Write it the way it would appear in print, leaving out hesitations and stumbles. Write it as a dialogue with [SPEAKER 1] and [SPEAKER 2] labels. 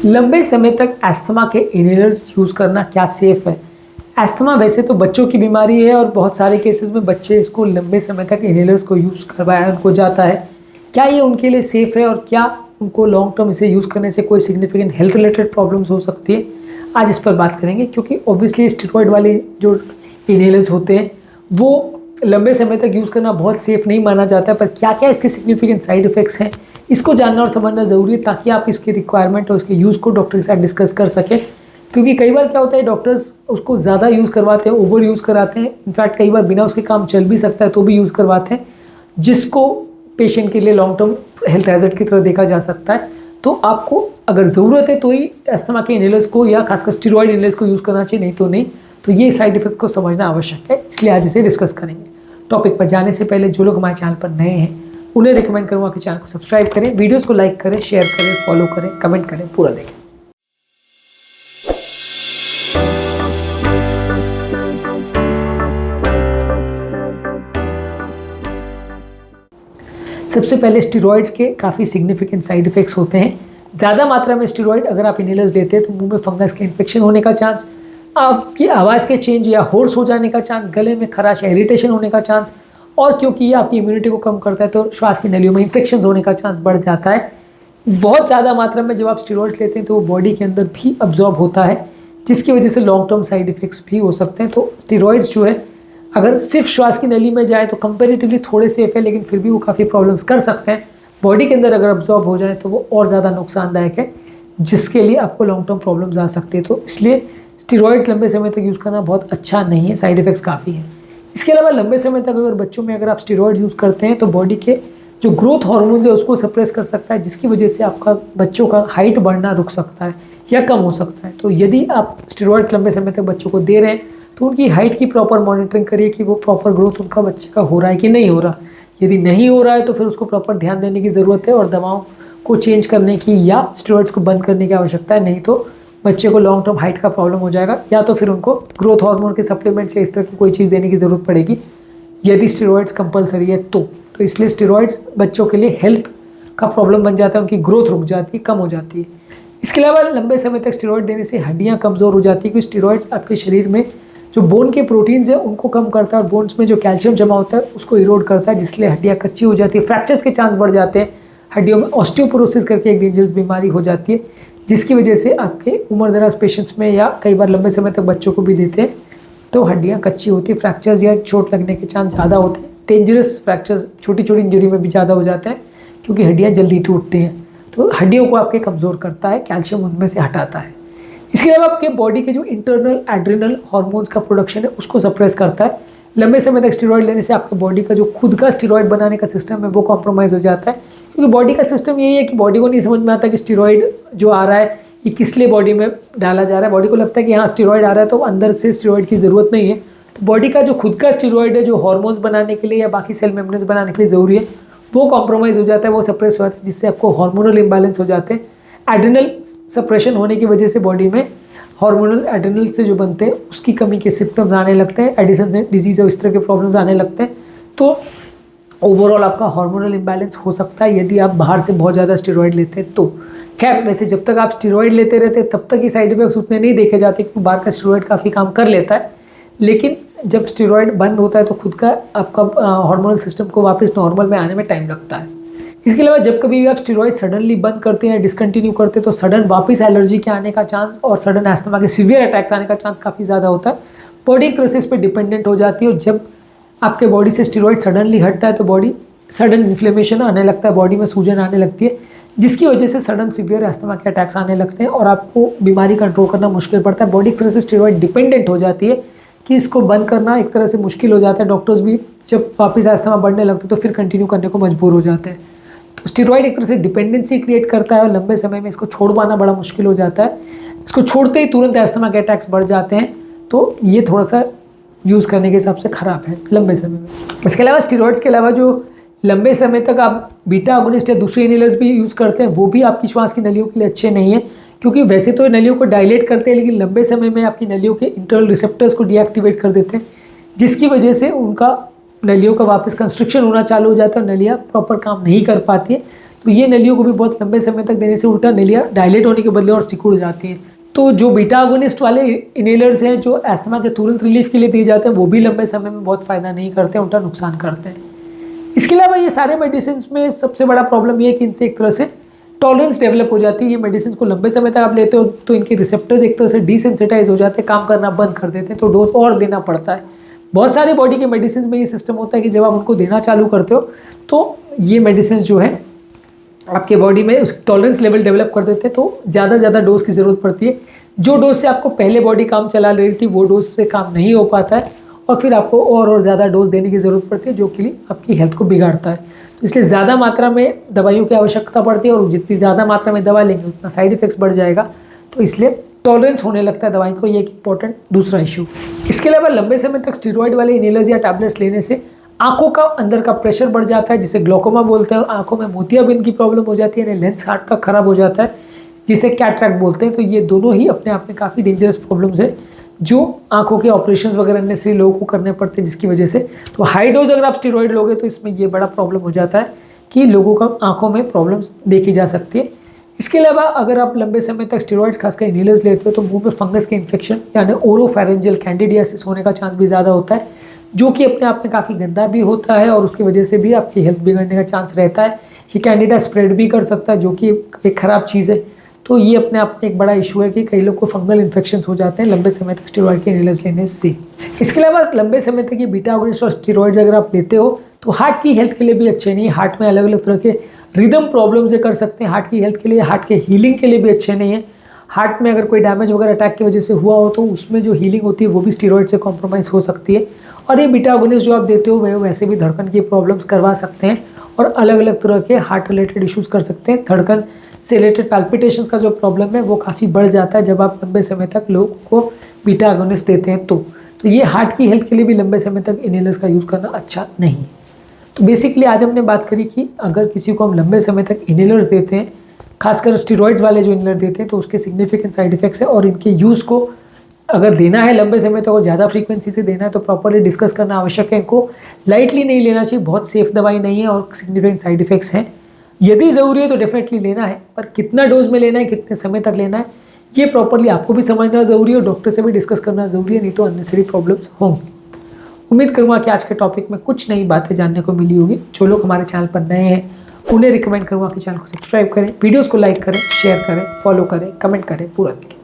[SPEAKER 1] लंबे समय तक अस्थमा के इनहेलर्स यूज़ करना क्या सेफ़ है? अस्थमा वैसे तो बच्चों की बीमारी है और बहुत सारे केसेस में बच्चे इसको लंबे समय तक इनहेलर्स को यूज़ करवाया उनको जाता है। क्या ये उनके लिए सेफ़ है और क्या उनको लॉन्ग टर्म इसे यूज़ करने से कोई सिग्निफिकेंट हेल्थ रिलेटेड प्रॉब्लम्स हो सकती है? आज इस पर बात करेंगे क्योंकि ऑब्वियसली स्टेरॉइड वाले जो इनहेलर्स होते हैं वो लंबे समय तक यूज़ करना बहुत सेफ़ नहीं माना जाता है, पर क्या-क्या इसके सिग्निफिकेंट साइड इफ़ेक्ट्स हैं, इसको जानना और समझना ज़रूरी है ताकि आप इसकी रिक्वायरमेंट और उसके यूज़ को डॉक्टर के साथ डिस्कस कर सकें। क्योंकि कई बार क्या होता है डॉक्टर्स उसको ज़्यादा यूज़ करवाते हैं, ओवर यूज़ कराते हैं, इनफैक्ट कई बार बिना उसके काम चल भी सकता है तो भी यूज़ करवाते हैं, जिसको पेशेंट के लिए लॉन्ग टर्म हेल्थ हैज़र्ड की तरह देखा जा सकता है। तो आपको अगर ज़रूरत है तो ही अस्थमा के इनहेलर्स को या खासकर स्टेरॉइड इनहेलर्स को यूज़ करना चाहिए, नहीं तो नहीं। तो ये साइड इफ़ेक्ट को समझना आवश्यक है, इसलिए आज इसे डिस्कस करेंगे। टॉपिक पर जाने से पहले जो लोग हमारे चैनल पर नए हैं उन्हें रिकमेंड करूँगा कि चैनल को सब्सक्राइब करें, वीडियोस को लाइक करें, शेयर करें, फॉलो करें, कमेंट करें, पूरा देखें। सबसे पहले स्टेरॉइड्स के काफ़ी सिग्निफिकेंट साइड इफ़ेक्ट्स होते हैं। ज़्यादा मात्रा में स्टेरॉइड अगर आप इनहेलर्स लेते हैं तो मुंह में फंगस के इन्फेक्शन होने का चांस, आपकी आवाज़ के चेंज या होर्स हो जाने का चांस, गले में खराश या इरिटेशन होने का चांस, और क्योंकि ये आपकी इम्यूनिटी को कम करता है तो श्वास की नलियों में इन्फेक्शन होने का चांस बढ़ जाता है। बहुत ज़्यादा मात्रा में जब आप स्टेरॉइड्स लेते हैं तो वो बॉडी के अंदर भी अब्जॉर्ब होता है, जिसकी वजह से लॉन्ग टर्म साइड इफ़ेक्ट्स भी हो सकते हैं। तो स्टेरॉइड्स जो है अगर सिर्फ श्वास की नली में जाए तो कंपैरेटिवली थोड़े सेफ है, लेकिन फिर भी वो काफ़ी प्रॉब्लम्स कर सकते हैं। बॉडी के अंदर अगर अब्जॉर्ब हो जाए तो वो और ज़्यादा नुकसानदायक है, जिसके लिए आपको लॉन्ग टर्म प्रॉब्लम्स आ सकती है। तो इसलिए स्टेरॉइड्स लंबे समय तक यूज़ करना बहुत अच्छा नहीं है, साइड इफ़ेक्ट्स काफ़ी हैं। इसके अलावा लंबे समय तक अगर बच्चों में अगर आप स्टेरॉइड्स यूज़ करते हैं तो बॉडी के जो ग्रोथ हार्मोन्स है उसको सप्रेस कर सकता है, जिसकी वजह से आपका बच्चों का हाइट बढ़ना रुक सकता है या कम हो सकता है। तो यदि आप स्टेरॉइड्स लंबे समय तक बच्चों को दे रहे हैं तो उनकी हाइट की प्रॉपर मॉनिटरिंग करिए कि वो प्रॉपर ग्रोथ उनका बच्चे का हो रहा है कि नहीं हो रहा। यदि नहीं हो रहा है तो फिर उसको प्रॉपर ध्यान देने की ज़रूरत है और दवाओं को चेंज करने की या स्टेरॉइड्स को बंद करने की आवश्यकता है, नहीं तो बच्चे को लॉन्ग टर्म हाइट का प्रॉब्लम हो जाएगा, या तो फिर उनको ग्रोथ हार्मोन के सप्लीमेंट्स या इस तरह की कोई चीज़ देने की ज़रूरत पड़ेगी यदि स्टेरॉइड्स कंपलसरी है तो इसलिए स्टेरॉइड्स बच्चों के लिए हेल्थ का प्रॉब्लम बन जाता है, उनकी ग्रोथ रुक जाती है, कम हो जाती है। इसके अलावा लंबे समय तक स्टेरॉइड देने से हड्डियाँ कमज़ोर हो जाती है, क्योंकि स्टेरॉइड्स आपके शरीर में जो बोन के प्रोटीन्स है उनको कम करता है और बोन्स में जो कैल्शियम जमा होता है उसको इरोड करता है, जिसलिए हड्डियाँ कच्ची हो जाती है, फ्रैक्चर्स के चांस बढ़ जाते हैं, हड्डियों में ऑस्टियोपोरोसिस करके एक डेंजरस बीमारी हो जाती है, जिसकी वजह से आपके उम्रदराज पेशेंट्स में या कई बार लंबे समय तक बच्चों को भी देते हैं तो हड्डियाँ कच्ची होती है, फ्रैक्चर्स या चोट लगने के चांस ज़्यादा होते हैं। डेंजरस फ्रैक्चर्स छोटी छोटी इंजरी में भी ज़्यादा हो जाते हैं क्योंकि हड्डियाँ जल्दी टूटती हैं। तो हड्डियों को आपके कमज़ोर करता है, कैल्शियम उनमें से हटाता है। इसके अलावा आपके बॉडी के जो इंटरनल एड्रिनल हार्मोन्स का प्रोडक्शन है उसको सप्रेस करता है। लंबे समय तक स्टेरॉइड लेने से आपके बॉडी का जो खुद का स्टेरॉइड बनाने का सिस्टम है वो कॉम्प्रोमाइज़ हो जाता है, क्योंकि बॉडी का सिस्टम यही है कि बॉडी को नहीं समझ में आता कि स्टेरॉइड जो आ रहा है ये किस लिए बॉडी में डाला जा रहा है। बॉडी को लगता है कि हाँ स्टेरॉइड आ रहा है तो अंदर से स्टेरॉइड की ज़रूरत नहीं है। तो बॉडी का जो खुद का स्टेरॉइड है जो हार्मोन्स बनाने के लिए या बाकी सेल मेम्ब्रेन्स बनाने के लिए ज़रूरी है वो कॉम्प्रोमाइज़ हो जाता है, वो सप्रेस हो जाता है, जिससे आपको हार्मोनल इम्बैलेंस हो जाते हैं। एड्रिनल सप्रेशन होने की वजह से बॉडी में हार्मोनल एड्रिनल से जो बनते हैं उसकी कमी के सिम्टम्स आने लगते हैं, एडिसन डिजीज़ और इस तरह के प्रॉब्लम्स आने लगते हैं। तो ओवरऑल आपका हार्मोनल इम्बैलेंस हो सकता है यदि आप बाहर से बहुत ज़्यादा स्टेरॉइड लेते हैं तो। खैर वैसे जब तक आप स्टेरॉइड लेते रहते हैं तब तक ही साइड इफेक्ट्स उतने नहीं देखे जाते, क्योंकि बाहर का स्टेरॉइड काफ़ी काम कर लेता है, लेकिन जब स्टेरॉइड बंद होता है तो खुद का आपका हार्मोनल सिस्टम को वापस नॉर्मल में आने में टाइम लगता है। इसके अलावा जब कभी भी आप स्टेरॉइड सडनली बंद करते हैं, डिसकंटिन्यू करते हैं, तो सडन वापस एलर्जी के आने का चांस और सडन अस्थमा के सीवियर अटैक्स आने का चांस काफ़ी ज़्यादा होता है। बॉडी एक तरह से इस पर डिपेंडेंट हो जाती है और जब आपके बॉडी से स्टेरॉइड सडनली हटता है तो बॉडी सडन इन्फ्लेमेशन आने लगता है, बॉडी में सूजन आने लगती है, जिसकी वजह से सडन सीवियर अस्थमा के अटैक्स आने लगते हैं और आपको बीमारी कंट्रोल करना मुश्किल पड़ता है। बॉडी एक तरह से स्टेरॉइड डिपेंडेंट हो जाती है कि इसको बंद करना एक तरह से मुश्किल हो जाता है। डॉक्टर्स भी जब वापस अस्थमा बढ़ने लगते तो फिर कंटिन्यू करने को मजबूर हो जाते हैं। तो स्टेरॉइड एक तरह से डिपेंडेंसी क्रिएट करता है और लंबे समय में इसको छोड़ पाना बड़ा मुश्किल हो जाता है। इसको छोड़ते ही तुरंत अस्थमा के अटैक्स बढ़ जाते हैं, तो ये थोड़ा सा यूज़ करने के हिसाब से ख़राब है लंबे समय में। इसके अलावा स्टेरॉइड्स के अलावा जो लंबे समय तक आप बीटा अगोनिस्ट या दूसरे इनहेलर्स भी यूज़ करते हैं वो भी आपकी श्वास की नलियों के लिए अच्छे नहीं है, क्योंकि वैसे तो नलियों को डायलेट करते हैं लेकिन लंबे समय में आपकी नलियों के इंटरनल रिसेप्टर्स को डीएक्टिवेट कर देते हैं, जिसकी वजह से उनका नलियों का वापस कंस्ट्रक्शन होना चालू हो जाता है और नलियाँ प्रॉपर काम नहीं कर पाती है। तो ये नलियों को भी बहुत लंबे समय तक देने से उल्टा नलियाँ डायलेट होने के बदले और सिकुड़ जाती हैं। तो जो बीटा अगोनिस्ट वाले इनहेलर्स हैं जो अस्थमा के तुरंत रिलीफ के लिए दिए जाते हैं वो भी लंबे समय में बहुत फ़ायदा नहीं करते हैं, उल्टा नुकसान करते हैं। इसके अलावा ये सारे मेडिसिन में सबसे बड़ा प्रॉब्लम ये है कि इनसे एक तरह से टॉलरेंस डेवलप हो जाती है। ये मेडिसिन को लंबे समय तक आप लेते हो तो इनके रिसेप्टर्स एक तरह से डिसेंसिटाइज हो जाते हैं, काम करना बंद कर देते हैं, तो डोज और देना पड़ता है। बहुत सारे बॉडी के मेडिसिन में ये सिस्टम होता है कि जब आप उनको देना चालू करते हो तो ये मेडिसिन जो है आपके बॉडी में उस टॉलरेंस लेवल डेवलप कर देते हैं, तो ज़्यादा डोज की ज़रूरत पड़ती है। जो डोज से आपको पहले बॉडी काम चला रही थी वो डोज से काम नहीं हो पाता है और फिर आपको और ज़्यादा डोज देने की ज़रूरत पड़ती है, जो कि आपकी हेल्थ को बिगाड़ता है। तो इसलिए ज़्यादा मात्रा में दवाइयों की आवश्यकता पड़ती है और जितनी ज़्यादा मात्रा में दवा लेंगे उतना साइड इफेक्ट्स बढ़ जाएगा, तो इसलिए टॉलरेंस होने लगता है दवाई को। ये एक इंपॉर्टेंट दूसरा इशू। इसके अलावा लंबे समय तक स्टीरॉयड वाले इनहेलर्स या टैबलेट्स लेने से आंखों का अंदर का प्रेशर बढ़ जाता है, जिसे ग्लोकोमा बोलते हैं, और आंखों में मोतियाबिंद की प्रॉब्लम हो जाती है, यानी लेंस हार्ट का खराब हो जाता है, जिसे कैटरैक्ट बोलते हैं। तो ये दोनों ही अपने आप में काफ़ी डेंजरस प्रॉब्लम्स है जो आंखों के ऑपरेशंस वगैरह नेसेसरी लोगों को करने पड़ते हैं, जिसकी वजह से तो हाई डोज अगर आप स्टीरॉयड लोगे तो इसमें ये बड़ा प्रॉब्लम हो जाता है कि लोगों का आंखों में प्रॉब्लम्स देखी जा सकती है। इसके अलावा अगर आप लंबे समय तक स्टीरॉइड्स खासकर इनहेलर्स लेते हो तो मुंह में फंगस के इन्फेक्शन यानी ओरोफेरेंजियल कैंडिडियासिस होने का चांस भी ज़्यादा होता है, जो कि अपने आप में काफ़ी गंदा भी होता है और उसकी वजह से भी आपकी हेल्थ बिगड़ने का चांस रहता है। ये कैंडिडा स्प्रेड भी कर सकता है, जो कि एक ख़राब चीज़ है। तो ये अपने आप में एक बड़ा इशू है कि कई लोग को फंगल इन्फेक्शन हो जाते हैं लंबे समय तक स्टीरॉयड के इनहेलर्स लेने से। इसके अलावा लंबे समय तक ये बीटा अगोनिस्ट और स्टीरॉयड्स अगर आप लेते हो तो हार्ट की हेल्थ के लिए भी अच्छे नहीं है। हार्ट में अलग अलग तरह के रिदम प्रॉब्लम से कर सकते हैं हार्ट की हेल्थ के लिए, हार्ट के हीलिंग के लिए भी अच्छे नहीं है। हार्ट में अगर कोई डैमेज वगैरह अटैक की वजह से हुआ हो तो उसमें जो हीलिंग होती है वो भी स्टीरॉयड से कॉम्प्रोमाइज़ हो सकती है। और ये बीटा अगोनिस्ट जो आप देते हो वह वैसे भी धड़कन की प्रॉब्लम्स करवा सकते हैं और अलग अलग तरह के हार्ट रिलेटेड इश्यूज़ कर सकते हैं। धड़कन से रिलेटेड पैल्पिटेशंस का जो प्रॉब्लम है वो काफ़ी बढ़ जाता है जब आप लंबे समय तक लोगों को बीटा अगोनिस्ट देते हैं तो ये हार्ट की हेल्थ के लिए भी लंबे समय तक इनहेलर्स का यूज़ करना अच्छा नहीं है। तो बेसिकली आज हमने बात करी कि अगर किसी को हम लंबे समय तक इनहेलर्स देते हैं, खासकर स्टीरॉयड्स वाले जो इनहेलर देते हैं, तो उसके सिग्निफिकेंट साइड इफेक्ट्स है और इनके यूज़ को अगर देना है लंबे समय तक और ज़्यादा फ्रीक्वेंसी से देना है तो प्रॉपर्ली डिस्कस करना आवश्यक है। इनको लाइटली नहीं लेना चाहिए, बहुत सेफ दवाई नहीं है और सिग्निफिकेंट साइड इफेक्ट्स हैं। यदि ज़रूरी है तो डेफिनेटली लेना है, पर कितना डोज में लेना है, कितने समय तक लेना है, ये प्रॉपर्ली आपको भी समझना ज़रूरी है और डॉक्टर से भी डिस्कस करना ज़रूरी है, नहीं तो अननेसेसरी प्रॉब्लम्स होंगी। उम्मीद करूँगा कि आज के टॉपिक में कुछ नई बातें जानने को मिली होगी। जो लोग हमारे चैनल पर नए हैं उन्हें रिकमेंड करूँगा कि चैनल को सब्सक्राइब करें, वीडियोज़ को लाइक करें, शेयर करें, फॉलो करें, कमेंट करें, पूरा लिखें।